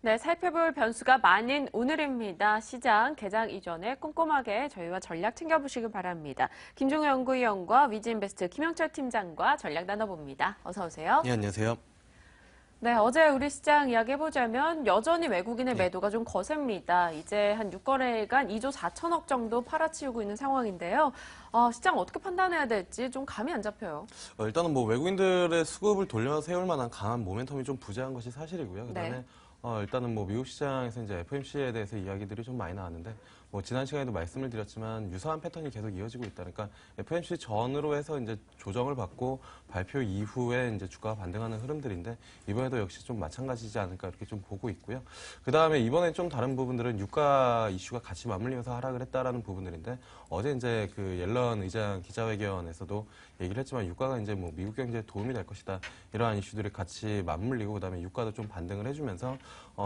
네, 살펴볼 변수가 많은 오늘입니다. 시장 개장 이전에 꼼꼼하게 저희와 전략 챙겨보시길 바랍니다. 김종우 연구위원과 위즈인베스트 김영철 팀장과 전략 나눠봅니다. 어서 오세요. 네, 안녕하세요. 네, 어제 우리 시장 이야기해보자면 여전히 외국인의 매도가 좀 거셉니다. 이제 한 6거래일간 2조 4천억 정도 팔아치우고 있는 상황인데요. 시장 어떻게 판단해야 될지 좀 감이 안 잡혀요. 일단은 뭐 외국인들의 수급을 돌려 세울 만한 강한 모멘텀이 좀 부재한 것이 사실이고요. 그다음에 네. 일단은 뭐 미국 시장에서 이제 FOMC에 대해서 이야기들이 좀 많이 나왔는데 뭐 지난 시간에도 말씀을 드렸지만 유사한 패턴이 계속 이어지고 있다. 그러니까 FOMC 전으로 해서 이제 조정을 받고 발표 이후에 이제 주가가 반등하는 흐름들인데 이번에도 역시 좀 마찬가지지 않을까 이렇게 좀 보고 있고요. 그다음에 이번에 좀 다른 부분들은 유가 이슈가 같이 맞물리면서 하락을 했다라는 부분들인데 어제 이제 그 옐런 의장 기자회견에서도 얘기를 했지만 유가가 이제 뭐 미국 경제에 도움이 될 것이다. 이러한 이슈들이 같이 맞물리고 그다음에 유가도 좀 반등을 해주면서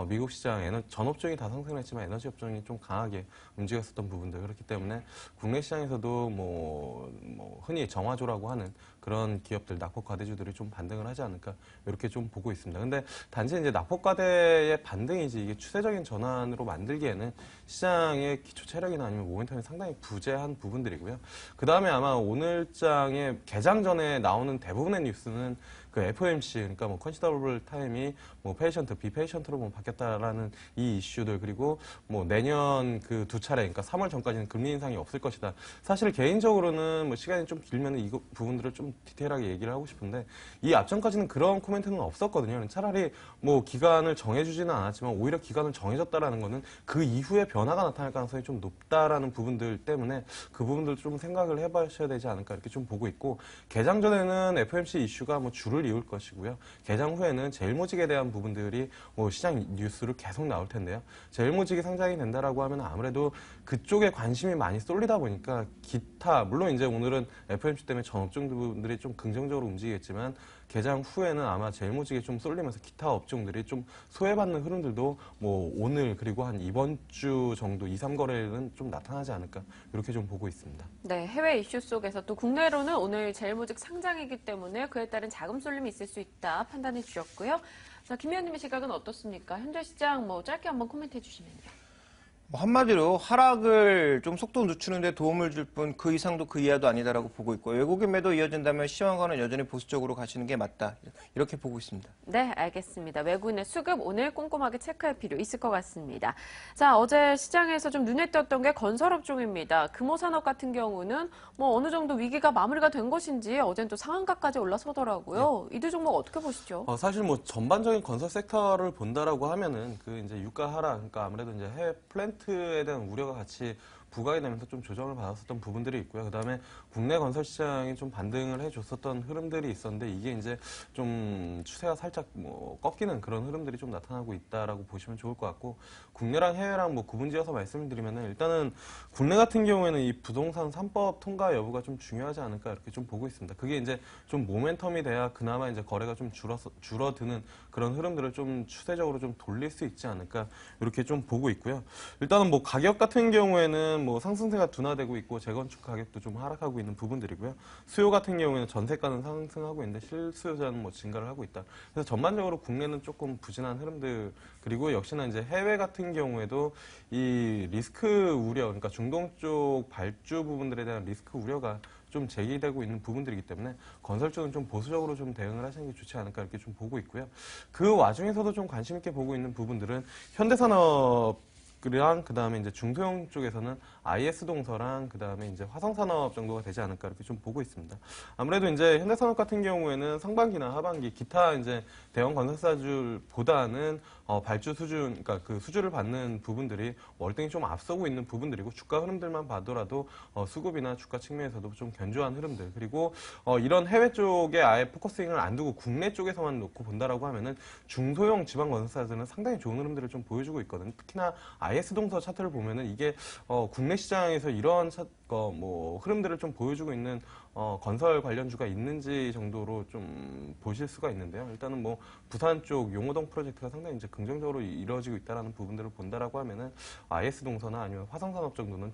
미국 시장 전 업종이 다 상승을 했지만 에너지 업종이 좀 강하게 움직였었던 부분들 그렇기 때문에 국내 시장에서도 뭐 흔히 정화조라고 하는 그런 기업들 낙폭과대주들이 좀 반등을 하지 않을까 이렇게 좀 보고 있습니다. 근데 단지 이제 낙폭과대의 반등이지 이게 추세적인 전환으로 만들기에는 시장의 기초 체력이나 아니면 모멘텀이 상당히 부재한 부분들이고요. 그 다음에 아마 오늘장에 개장 전에 나오는 대부분의 뉴스는 그 FOMC, 그러니까 뭐 컨시더러블 타임이 뭐 페이션트, 비페이션트로 뭐 바뀌었다라는 이 이슈들 그리고 뭐 내년 그 두 차례, 그러니까 3월 전까지는 금리 인상이 없을 것이다. 사실 개인적으로는 뭐 시간이 좀 길면 이 부분들을 좀 디테일하게 얘기를 하고 싶은데 이 앞전까지는 그런 코멘트는 없었거든요. 차라리 뭐 기간을 정해주지는 않았지만 오히려 기간을 정해졌다라는 거는 그 이후에 변화가 나타날 가능성이 좀 높다라는 부분들 때문에 그 부분들 좀 생각을 해봐셔야 되지 않을까 이렇게 좀 보고 있고 개장 전에는 FOMC 이슈가 뭐 줄을 이을 것이고요. 개장 후에는 제일모직에 대한 부분들이 뭐 시장 뉴스로 계속 나올 텐데요. 제일모직이 상장이 된다라고 하면 아무래도 그쪽에 관심이 많이 쏠리다 보니까 기타 물론 이제 오늘은 FOMC 때문에 전 업종들이 좀 긍정적으로 움직이겠지만 개장 후에는 아마 제일모직에 좀 쏠리면서 기타 업종들이 좀 소외받는 흐름들도 뭐 오늘 그리고 한 이번 주 정도 2, 3거래일은 좀 나타나지 않을까 이렇게 좀 보고 있습니다. 네, 해외 이슈 속에서 또 국내로는 오늘 제일모직 상장이기 때문에 그에 따른 자금 쏠림이 있을 수 있다 판단해 주셨고요. 자, 김 의원님의 시각은 어떻습니까? 현재 시장 뭐 짧게 한번 코멘트해 주시면요. 뭐 한마디로 하락을 좀 속도 늦추는데 도움을 줄 뿐 그 이상도 그 이하도 아니다라고 보고 있고 외국인 매도 이어진다면 시황과는 여전히 보수적으로 가시는 게 맞다 이렇게 보고 있습니다. 네, 알겠습니다. 외국인의 수급 오늘 꼼꼼하게 체크할 필요 있을 것 같습니다. 자, 어제 시장에서 좀 눈에 띄었던 게 건설업종입니다. 금호산업 같은 경우는 뭐 어느 정도 위기가 마무리가 된 것인지 어제는 또 상한가까지 올라서더라고요. 이두 종목 어떻게 보시죠? 사실 뭐 전반적인 건설 섹터를 본다라고 하면은 그 이제 유가 하락, 그러니까 아무래도 이제 해외 플랜트에 대한 우려가 같이 부각이 되면서 좀 조정을 받았었던 부분들이 있고요. 그다음에 국내 건설 시장이 좀 반등을 해줬었던 흐름들이 있었는데 이게 이제 좀 추세가 살짝 뭐 꺾이는 그런 흐름들이 좀 나타나고 있다라고 보시면 좋을 것 같고 국내랑 해외랑 뭐 구분지어서 말씀을 드리면은 일단은 국내 같은 경우에는 이 부동산 3법 통과 여부가 좀 중요하지 않을까 이렇게 좀 보고 있습니다. 그게 이제 좀 모멘텀이 돼야 그나마 이제 거래가 좀 줄어드는 그런 흐름들을 좀 추세적으로 좀 돌릴 수 있지 않을까 이렇게 좀 보고 있고요. 일단은 뭐 가격 같은 경우에는 뭐 상승세가 둔화되고 있고 재건축 가격도 좀 하락하고 있는 부분들이고요. 수요 같은 경우에는 전세가는 상승하고 있는데 실수요자는 뭐 증가를 하고 있다. 그래서 전반적으로 국내는 조금 부진한 흐름들 그리고 역시나 이제 해외 같은 경우에도 이 리스크 우려 그러니까 중동 쪽 발주 부분들에 대한 리스크 우려가 좀 제기되고 있는 부분들이기 때문에 건설 쪽은 좀 보수적으로 좀 대응을 하시는 게 좋지 않을까 이렇게 좀 보고 있고요. 그 와중에서도 좀 관심 있게 보고 있는 부분들은 현대산업 랑 그다음에 이제 중소형 쪽에서는 IS동서랑 그다음에 이제 화성산업 정도가 되지 않을까 이렇게 좀 보고 있습니다. 아무래도 이제 현대산업 같은 경우에는 상반기나 하반기 기타 이제 대형 건설사들보다는 발주 수준 그러니까 그 수주를 받는 부분들이 월등히 좀 앞서고 있는 부분들이고 주가 흐름들만 봐더라도 수급이나 주가 측면에서도 좀 견조한 흐름들 그리고 이런 해외 쪽에 아예 포커싱을 안 두고 국내 쪽에서만 놓고 본다라고 하면은 중소형 지방 건설사들은 상당히 좋은 흐름들을 좀 보여주고 있거든요. 특히나 IS동서 차트를 보면은 이게 국내 시장에서 이런 흐름들을 좀 보여주고 있는 건설 관련주가 있는지 정도로 좀 보실 수가 있는데요. 일단은 뭐 부산 쪽 용호동 프로젝트가 상당히 이제 긍정적으로 이루어지고 있다라는 부분들을 본다라고 하면은 IS 동서나 아니면 화성산업 정도는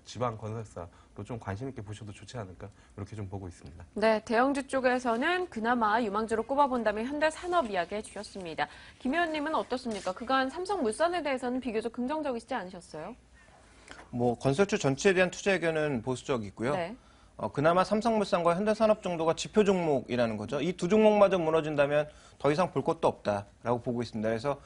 지방 건설사로 좀 관심 있게 보셔도 좋지 않을까 이렇게 좀 보고 있습니다. 네, 대형주 쪽에서는 그나마 유망주로 꼽아본다면 현대산업 이야기 해주셨습니다. 김 의원님은 어떻습니까? 그간 삼성물산에 대해서는 비교적 긍정적이시지 않으셨어요? 뭐 건설주 전체에 대한 투자 의견은 보수적이고요. 네. 그나마 삼성물산과 현대산업 정도가 지표 종목이라는 거죠. 이 두 종목마저 무너진다면 더 이상 볼 것도 없다라고 보고 있습니다. 그래서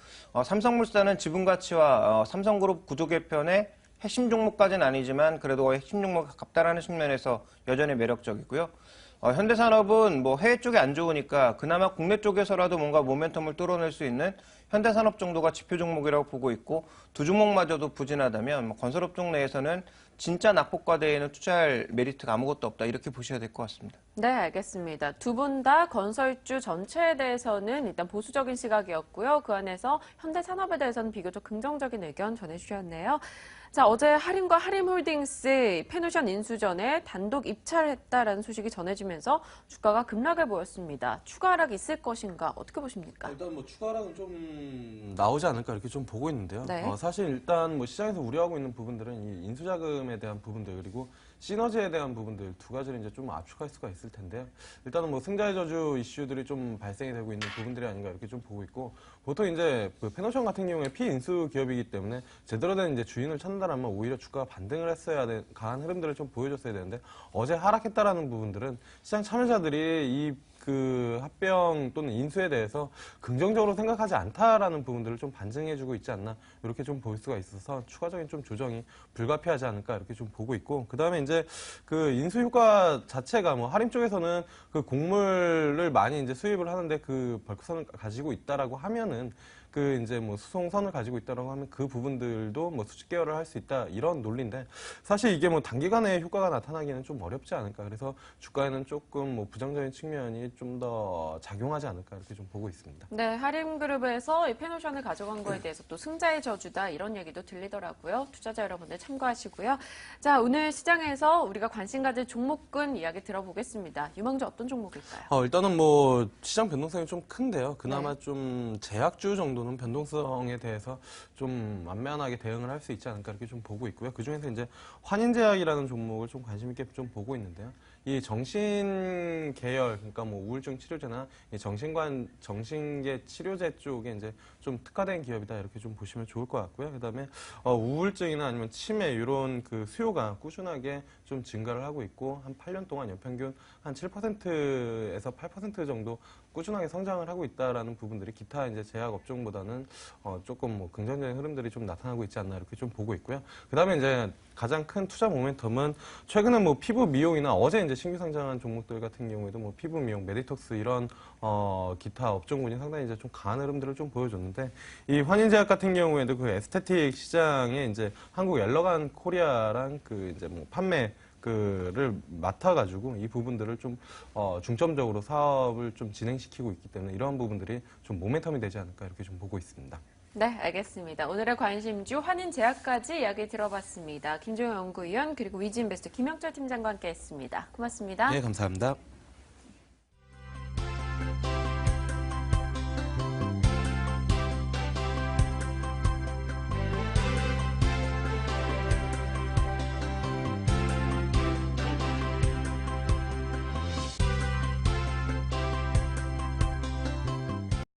삼성물산은 지분 가치와 삼성그룹 구조 개편의 핵심 종목까지는 아니지만 그래도 핵심 종목에 가깝다라는 측면에서 여전히 매력적이고요. 현대산업은 뭐 해외 쪽이 안 좋으니까 그나마 국내 쪽에서라도 뭔가 모멘텀을 뚫어낼 수 있는 현대산업 정도가 지표 종목이라고 보고 있고 두 종목마저도 부진하다면 뭐 건설업종 내에서는 진짜 낙폭과대에는 투자할 메리트가 아무것도 없다 이렇게 보셔야 될 것 같습니다. 네, 알겠습니다. 두 분 다 건설주 전체에 대해서는 일단 보수적인 시각이었고요. 그 안에서 현대산업에 대해서는 비교적 긍정적인 의견 전해주셨네요. 자, 어제 하림과 하림홀딩스 페노션 인수전에 단독 입찰했다라는 소식이 전해지면서 주가가 급락을 보였습니다. 추가 하락이 있을 것인가 어떻게 보십니까? 일단 뭐 추가 하락은 좀 나오지 않을까 이렇게 좀 보고 있는데요. 네. 사실 일단 뭐 시장에서 우려하고 있는 부분들은 이 인수자금에 대한 부분들 그리고 시너지에 대한 부분들 두 가지를 이제 좀 압축할 수가 있을 텐데요. 일단은 뭐 승자의 저주 이슈들이 좀 발생이 되고 있는 부분들이 아닌가 이렇게 좀 보고 있고 보통 이제 그 페노션 같은 경우에 피인수 기업이기 때문에 제대로 된 이제 주인을 찾는다라면 오히려 주가가 반등을 했어야 돼 강한 흐름들을 좀 보여줬어야 되는데 어제 하락했다라는 부분들은 시장 참여자들이 그 합병 또는 인수에 대해서 긍정적으로 생각하지 않다라는 부분들을 좀 반증해주고 있지 않나 이렇게 좀 볼 수가 있어서 추가적인 좀 조정이 불가피하지 않을까 이렇게 좀 보고 있고 그 다음에 이제 그 인수 효과 자체가 뭐 할인 쪽에서는 그 곡물을 많이 이제 수입을 하는데 그 벌크선을 가지고 있다라고 하면은 그 이제 뭐 수송선을 가지고 있다라고 하면 그 부분들도 뭐 수직 계열을 할 수 있다 이런 논리인데 사실 이게 뭐 단기간에 효과가 나타나기는 좀 어렵지 않을까 그래서 주가에는 조금 뭐 부정적인 측면이 좀 더 작용하지 않을까 이렇게 좀 보고 있습니다. 네, 하림그룹에서 이 페노션을 가져간 거에 대해서 또 승자의 저주다 이런 얘기도 들리더라고요. 투자자 여러분들 참고하시고요. 자, 오늘 시장에서 우리가 관심 가질 종목군 이야기 들어보겠습니다. 유망주 어떤 종목일까요? 일단은 뭐 시장 변동성이 좀 큰데요. 그나마 좀 제약주 정도는 변동성에 대해서 좀 완만하게 대응을 할 수 있지 않을까 이렇게 좀 보고 있고요. 그 중에서 이제 환인제약이라는 종목을 좀 관심 있게 좀 보고 있는데요. 이 정신 계열, 그러니까 뭐 우울증 치료제나 이 정신계 치료제 쪽에 이제 좀 특화된 기업이다 이렇게 좀 보시면 좋을 것 같고요. 그다음에 우울증이나 아니면 치매 이런 그 수요가 꾸준하게 좀 증가를 하고 있고 한 8년 동안 연평균 한 7%에서 8% 정도 꾸준하게 성장을 하고 있다라는 부분들이 기타 이제 제약 업종보다는 조금 뭐 긍정적인 흐름들이 좀 나타나고 있지 않나 이렇게 좀 보고 있고요. 그다음에 이제 가장 큰 투자 모멘텀은 최근에 뭐 피부 미용이나 어제 이제 신규 상장한 종목들 같은 경우에도 뭐 피부 미용, 메디톡스 이런 기타 업종군이 상당히 이제 좀 강한 흐름들을 좀 보여줬는데 이 환인제약 같은 경우에도 그 에스테틱 시장에 이제 한국 엘러간 코리아랑 그 이제 뭐 판매 그를 맡아가지고 이 부분들을 좀 중점적으로 사업을 좀 진행시키고 있기 때문에 이러한 부분들이 좀 모멘텀이 되지 않을까 이렇게 좀 보고 있습니다. 네, 알겠습니다. 오늘의 관심주 환인제약까지 이야기 들어봤습니다. 김종영 연구위원 그리고 위즈인베스트 김영철 팀장과 함께했습니다. 고맙습니다. 네, 감사합니다.